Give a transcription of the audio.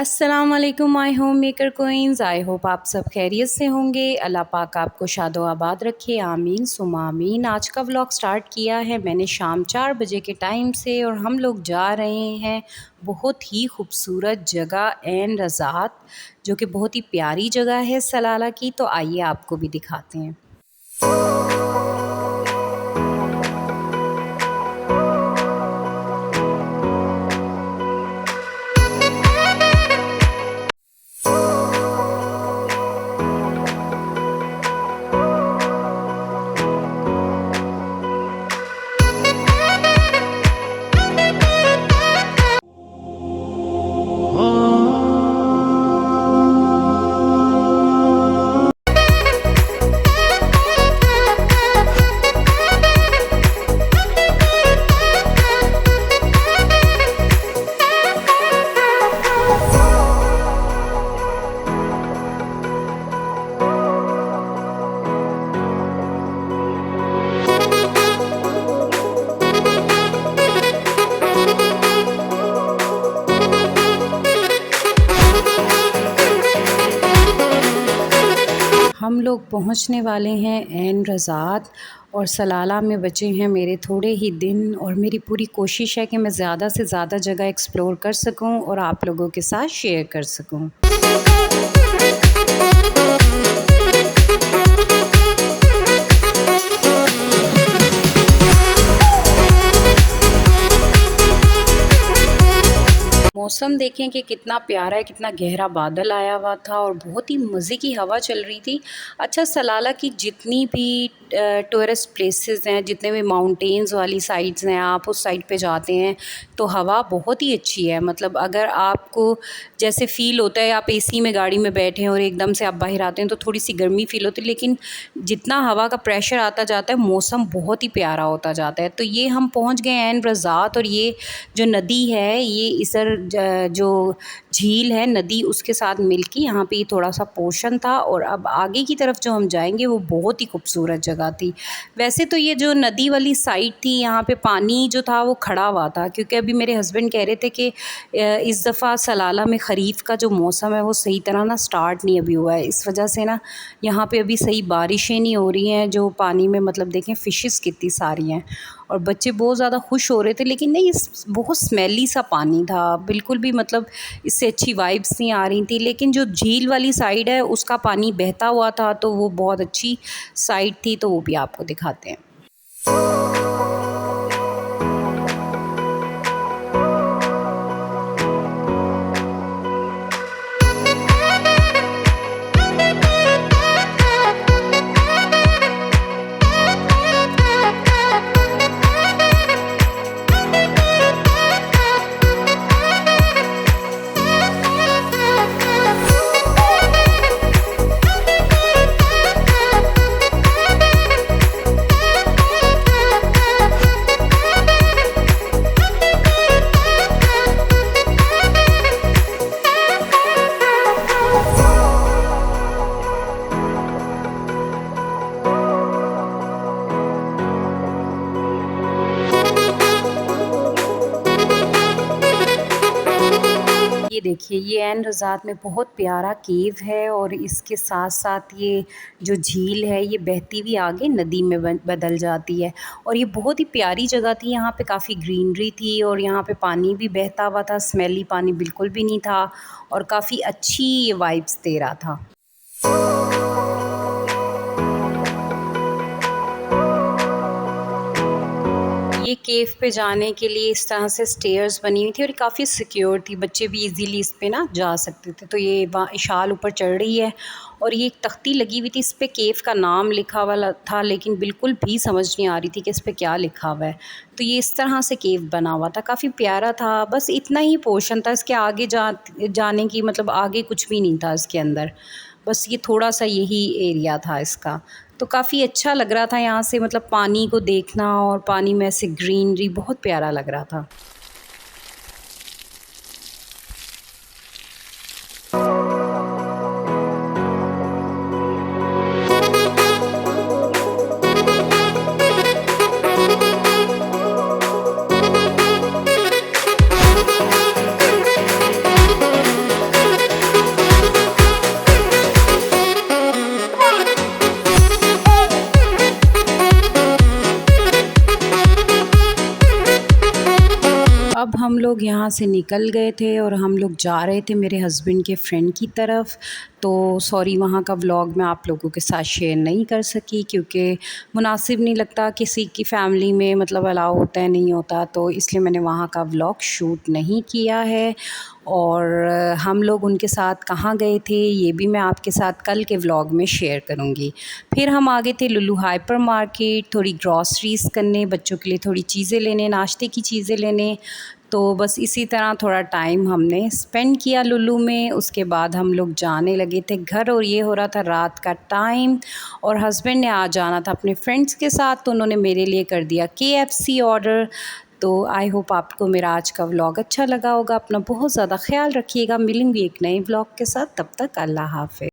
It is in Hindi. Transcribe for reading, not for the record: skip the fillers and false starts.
अस्सलाम वालेकुम my home maker queens. I hope आप सब खैरियत से होंगे। अल्लाह पाक आपको शादो आबाद रखे, आमीन सुमा आमीन। आज का व्लॉग स्टार्ट किया है मैंने शाम 4 बजे के टाइम से और हम लोग जा रहे हैं बहुत ही खूबसूरत जगह एन रज़ात, जो कि बहुत ही प्यारी जगह है सलाला की। तो आइए आपको भी दिखाते हैं। हम लोग पहुंचने वाले हैं एन रज़ात और सलाला में बचे हैं मेरे थोड़े ही दिन, और मेरी पूरी कोशिश है कि मैं ज़्यादा से ज़्यादा जगह एक्सप्लोर कर सकूं और आप लोगों के साथ शेयर कर सकूं। मौसम देखें कि कितना प्यारा है, कितना गहरा बादल आया हुआ था और बहुत ही मज़े की हवा चल रही थी। अच्छा, सलाला की जितनी भी टूरिस्ट प्लेसेस हैं, जितने भी माउंटेन्स वाली साइड्स हैं, आप उस साइड पे जाते हैं तो हवा बहुत ही अच्छी है। मतलब अगर आपको जैसे फ़ील होता है आप एसी में गाड़ी में बैठे हैं और एकदम से आप बाहर आते हैं तो थोड़ी सी गर्मी फ़ील होती है, लेकिन जितना हवा का प्रेशर आता जाता है मौसम बहुत ही प्यारा होता जाता है। तो ये हम पहुँच गए एन रज़ात, और ये जो नदी है, ये इसर जो झील है नदी, उसके साथ मिलके यहाँ पे थोड़ा सा पोर्शन था। और अब आगे की तरफ जो हम जाएंगे वो बहुत ही खूबसूरत जगह थी। वैसे तो ये जो नदी वाली साइड थी, यहाँ पे पानी जो था वो खड़ा हुआ था, क्योंकि अभी मेरे हस्बैंड कह रहे थे कि इस दफ़ा सलाला में ख़रीफ़ का जो मौसम है वो सही तरह ना स्टार्ट नहीं अभी हुआ है। इस वजह से ना यहाँ पे अभी सही बारिशें नहीं हो रही हैं, जो पानी में मतलब देखें फ़िशेस कितनी सारी हैं। और बच्चे बहुत ज़्यादा खुश हो रहे थे, लेकिन नहीं, बहुत स्मेली सा पानी था, बिल्कुल भी मतलब इससे अच्छी वाइब्स नहीं आ रही थी। लेकिन जो झील वाली साइड है उसका पानी बहता हुआ था, तो वो बहुत अच्छी साइड थी, तो वो भी आपको दिखाते हैं। ये देखिए, ये एन रज़ात में बहुत प्यारा केव है, और इसके साथ साथ ये जो झील है ये बहती हुई आगे नदी में बदल जाती है। और ये बहुत ही प्यारी जगह थी, यहाँ पे काफ़ी ग्रीनरी थी और यहाँ पे पानी भी बहता हुआ था, स्मेली पानी बिल्कुल भी नहीं था, और काफ़ी अच्छी ये वाइब्स दे रहा था। ये केव पे जाने के लिए इस तरह से स्टेयर्स बनी हुई थी और काफ़ी सिक्योर थी, बच्चे भी इजीली इस पे ना जा सकते थे। तो ये वहाँ इशाल ऊपर चढ़ रही है, और ये एक तख्ती लगी हुई थी, इस पे केव का नाम लिखा हुआ था, लेकिन बिल्कुल भी समझ नहीं आ रही थी कि इस पे क्या लिखा हुआ है। तो ये इस तरह से केव बना हुआ था, काफ़ी प्यारा था। बस इतना ही पोर्शन था, इसके आगे जाने की मतलब आगे कुछ भी नहीं था इसके अंदर, बस ये थोड़ा सा यही एरिया था इसका। तो काफ़ी अच्छा लग रहा था यहाँ से, मतलब पानी को देखना, और पानी में ऐसे ग्रीनरी बहुत प्यारा लग रहा था। हम लोग यहाँ से निकल गए थे और हम लोग जा रहे थे मेरे हस्बैंड के फ्रेंड की तरफ। तो सॉरी, वहाँ का व्लॉग मैं आप लोगों के साथ शेयर नहीं कर सकी क्योंकि मुनासिब नहीं लगता किसी की फ़ैमिली में, मतलब अलाउ होता है नहीं होता, तो इसलिए मैंने वहाँ का व्लॉग शूट नहीं किया है। और हम लोग उनके साथ कहाँ गए थे ये भी मैं आपके साथ कल के व्लॉग में शेयर करूँगी। फिर हम आ गए थे लुलु हाइपर मार्केट, थोड़ी ग्रॉसरीज़ करने, बच्चों के लिए थोड़ी चीज़ें लेने, नाश्ते की चीज़ें लेने। तो बस इसी तरह थोड़ा टाइम हमने स्पेंड किया लुलु में। उसके बाद हम लोग जाने लगे थे घर और ये हो रहा था रात का टाइम। और हस्बैंड ने आज जाना था अपने फ्रेंड्स के साथ, तो उन्होंने मेरे लिए कर दिया KFC ऑर्डर। तो आई होप आपको मेरा आज का व्लॉग अच्छा लगा होगा। अपना बहुत ज़्यादा ख्याल रखिएगा। मिलेंगे एक नए व्लॉग के साथ, तब तक अल्लाह हाफ़िज़।